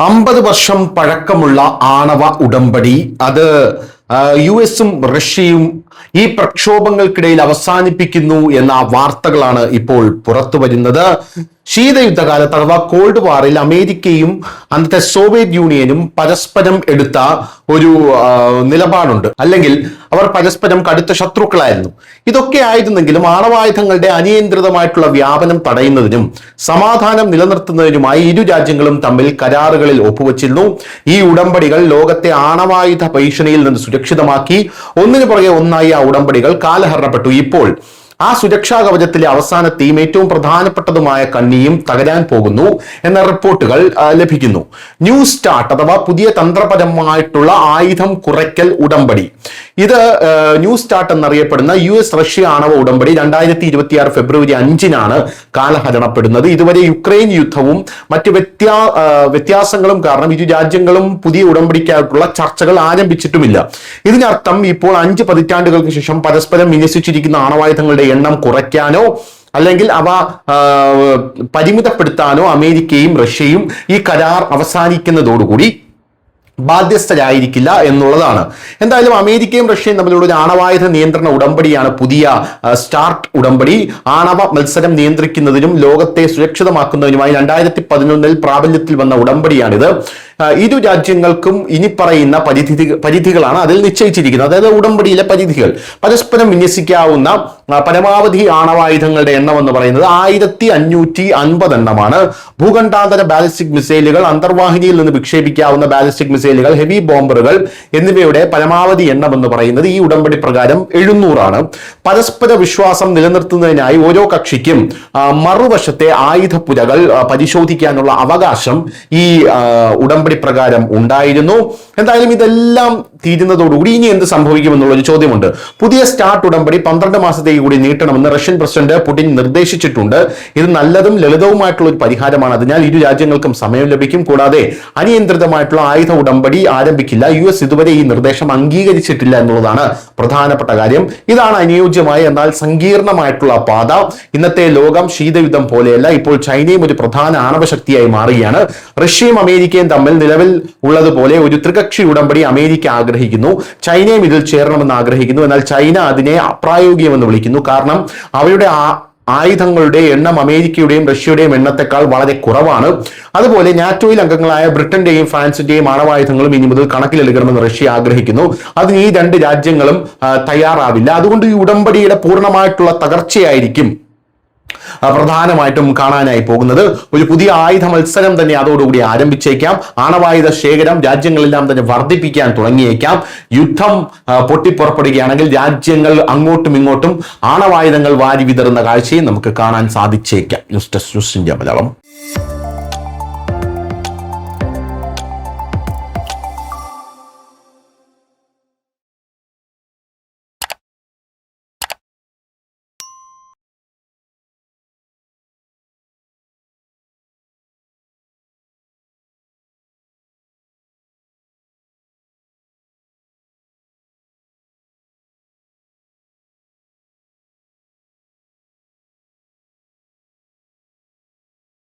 50 വർഷം പഴക്കമുള്ള ആണവ ഉടമ്പടി അത് യുഎസും റഷ്യയും ഈ പ്രക്ഷോഭങ്ങൾക്കിടയിൽ അവസാനിപ്പിക്കുന്നു എന്ന വാർത്തകളാണ് ഇപ്പോൾ പുറത്തു വരുന്നത്. ശീതയുദ്ധകാലത്ത് അഥവാ കോൾഡ് വാറിൽ അമേരിക്കയും അന്നത്തെ സോവിയറ്റ് യൂണിയനും പരസ്പരം എടുത്ത ഒരു നിലപാടുണ്ട്, അല്ലെങ്കിൽ അവർ പരസ്പരം കടുത്ത ശത്രുക്കളായിരുന്നു. ഇതൊക്കെ ആയിരുന്നെങ്കിലും ആണവായുധങ്ങളുടെ അനിയന്ത്രിതമായിട്ടുള്ള വ്യാപനം തടയുന്നതിനും സമാധാനം നിലനിർത്തുന്നതിനുമായി ഇരു രാജ്യങ്ങളും തമ്മിൽ കരാറുകളിൽ ഒപ്പുവച്ചിരുന്നു. ഈ ഉടമ്പടികൾ ലോകത്തെ ആണവായുധ ഭീഷണിയിൽ നിന്ന് സുരക്ഷിതമാക്കി. ഒന്നിനു പുറകെ ഒന്നായി ആ ഉടമ്പടികൾ കാലഹരണപ്പെട്ടു. ഇപ്പോൾ ആ സുരക്ഷാ കവചത്തിലെ അവസാനത്തെയും ഏറ്റവും പ്രധാനപ്പെട്ടതുമായ കണ്ണിയും തകരാൻ പോകുന്നു എന്ന റിപ്പോർട്ടുകൾ ലഭിക്കുന്നു. ന്യൂ സ്റ്റാർട്ട് അഥവാ പുതിയ തന്ത്രപരമായിട്ടുള്ള ആയുധം കുറയ്ക്കൽ ഉടമ്പടി, ഇത് ന്യൂ സ്റ്റാർട്ട് എന്നറിയപ്പെടുന്ന US റഷ്യ ആണവ ഉടമ്പടി 2026 ഫെബ്രുവരി 5-നാണ് കാലഹരണപ്പെടുന്നത്. ഇതുവരെ യുക്രൈൻ യുദ്ധവും മറ്റ് വ്യത്യാസങ്ങളും കാരണം ഇരു രാജ്യങ്ങളും പുതിയ ഉടമ്പടിക്കായിട്ടുള്ള ചർച്ചകൾ ആരംഭിച്ചിട്ടുമില്ല. ഇതിനർത്ഥം ഇപ്പോൾ 5 പതിറ്റാണ്ടുകൾക്ക് ശേഷം പരസ്പരം വിന്യസിച്ചിരിക്കുന്ന ആണവായുധങ്ങളുടെ എണ്ണം കുറയ്ക്കാനോ അല്ലെങ്കിൽ അവ പരിമിതപ്പെടുത്താനോ അമേരിക്കയും റഷ്യയും ഈ കരാർ അവസാനിക്കുന്നതോടുകൂടി ബാധ്യസ്ഥരായിരിക്കില്ല എന്നുള്ളതാണ്. എന്തായാലും അമേരിക്കയും റഷ്യയും തമ്മിലുള്ള ഒരു ആണവായുധ നിയന്ത്രണ ഉടമ്പടിയാണ് പുതിയ സ്റ്റാർട്ട് ഉടമ്പടി. ആണവ മത്സരം നിയന്ത്രിക്കുന്നതിനും ലോകത്തെ സുരക്ഷിതമാക്കുന്നതിനുമായി 2011 പ്രാബല്യത്തിൽ വന്ന ഉടമ്പടിയാണിത്. ഇരു രാജ്യങ്ങൾക്കും ഇനി പറയുന്ന പരിധികളാണ് അതിൽ നിശ്ചയിച്ചിരിക്കുന്നത്. അതായത് ഉടമ്പടിയിലെ പരിധികൾ: പരസ്പരം വിന്യസിക്കാവുന്ന പരമാവധി ആണവായുധങ്ങളുടെ എണ്ണം എന്ന് പറയുന്നത് 1550 എണ്ണമാണ്. ഭൂഖണ്ഡാന്തര ബാലിസ്റ്റിക് മിസൈലുകൾ, അന്തർവാഹിനിയിൽ നിന്ന് വിക്ഷേപിക്കാവുന്ന ബാലിസ്റ്റിക് മിസൈലുകൾ, ഹെവി ബോംബറുകൾ എന്നിവയുടെ പരമാവധി എണ്ണം എന്ന് പറയുന്നത് ഈ ഉടമ്പടി പ്രകാരം 700 ആണ്. പരസ്പര വിശ്വാസം നിലനിർത്തുന്നതിനായി ഓരോ കക്ഷിക്കും മറുവശത്തെ ആയുധപ്പുരകൾ പരിശോധിക്കാനുള്ള അവകാശം ഈ ഉടമ്പടി പ്രകാരം ഉണ്ടായിരുന്നു. എന്തായാലും ഇതെല്ലാം തീരുന്നതോടുകൂടി ഇനി എന്ത് സംഭവിക്കുമെന്നുള്ളൊരു ചോദ്യമുണ്ട്. പുതിയ സ്റ്റാർട്ട് ഉടമ്പടി 12 മാസത്തേക്ക് കൂടി നീട്ടണമെന്ന് റഷ്യൻ പ്രസിഡന്റ് പുടിൻ നിർദ്ദേശിച്ചിട്ടുണ്ട്. ഇത് നല്ലതും ലളിതവുമായിട്ടുള്ള ഒരു പരിഹാരമാണ്. അതിനാൽ ഇരു രാജ്യങ്ങൾക്കും സമയം ലഭിക്കും. കൂടാതെ അനിയന്ത്രിതമായിട്ടുള്ള ആയുധ ഉടമ്പടി ആരംഭിക്കില്ല. US ഇതുവരെ ഈ നിർദ്ദേശം അംഗീകരിച്ചിട്ടില്ല എന്നുള്ളതാണ് പ്രധാനപ്പെട്ട കാര്യം. ഇതാണ് അനുയോജ്യമായ എന്നാൽ സങ്കീർണമായിട്ടുള്ള പാത. ഇന്നത്തെ ലോകം ശീതയുദ്ധം പോലെയല്ല. ഇപ്പോൾ ചൈനയും ഒരു പ്രധാന ആണവശക്തിയായി മാറുകയാണ്. റഷ്യയും അമേരിക്കയും തമ്മിൽ നിലവിൽ ഉള്ളതുപോലെ ഒരു ത്രികക്ഷി ഉടമ്പടി അമേരിക്ക ആഗ്രഹിക്കുന്നു. ചൈനയും ഇതിൽ ചേരണമെന്ന് ആഗ്രഹിക്കുന്നു. എന്നാൽ ചൈന അതിനെ അപ്രായോഗികമെന്ന് വിളിക്കുന്നു. കാരണം അവയുടെ ആയുധങ്ങളുടെ എണ്ണം അമേരിക്കയുടെയും റഷ്യയുടെയും എണ്ണത്തെക്കാൾ വളരെ കുറവാണ്. അതുപോലെ നാറ്റോയിൽ അംഗങ്ങളായ ബ്രിട്ടന്റെയും ഫ്രാൻസിന്റെയും ആണവായുധങ്ങളും ഇനി മുതൽ കണക്കിലെടുക്കണമെന്ന് റഷ്യ ആഗ്രഹിക്കുന്നു. അതിന് ഈ രണ്ട് രാജ്യങ്ങളും തയ്യാറാവില്ല. അതുകൊണ്ട് ഈ ഉടമ്പടിയുടെ പൂർണ്ണമായിട്ടുള്ള തകർച്ചയായിരിക്കും പ്രധാനമായിട്ടും കാണാനായി പോകുന്നത്. ഒരു പുതിയ ആയുധ മത്സരം തന്നെ അതോടുകൂടി ആരംഭിച്ചേക്കാം. ആണവായുധ ശേഖരം രാജ്യങ്ങളെല്ലാം തന്നെ വർദ്ധിപ്പിക്കാൻ തുടങ്ങിയേക്കാം. യുദ്ധം പൊട്ടിപ്പുറപ്പെടുകയാണെങ്കിൽ രാജ്യങ്ങൾ അങ്ങോട്ടും ഇങ്ങോട്ടും ആണവായുധങ്ങൾ വാരി വിതറുന്ന കാഴ്ചയും നമുക്ക് കാണാൻ സാധിച്ചേക്കാം. News desk news India Malayalam.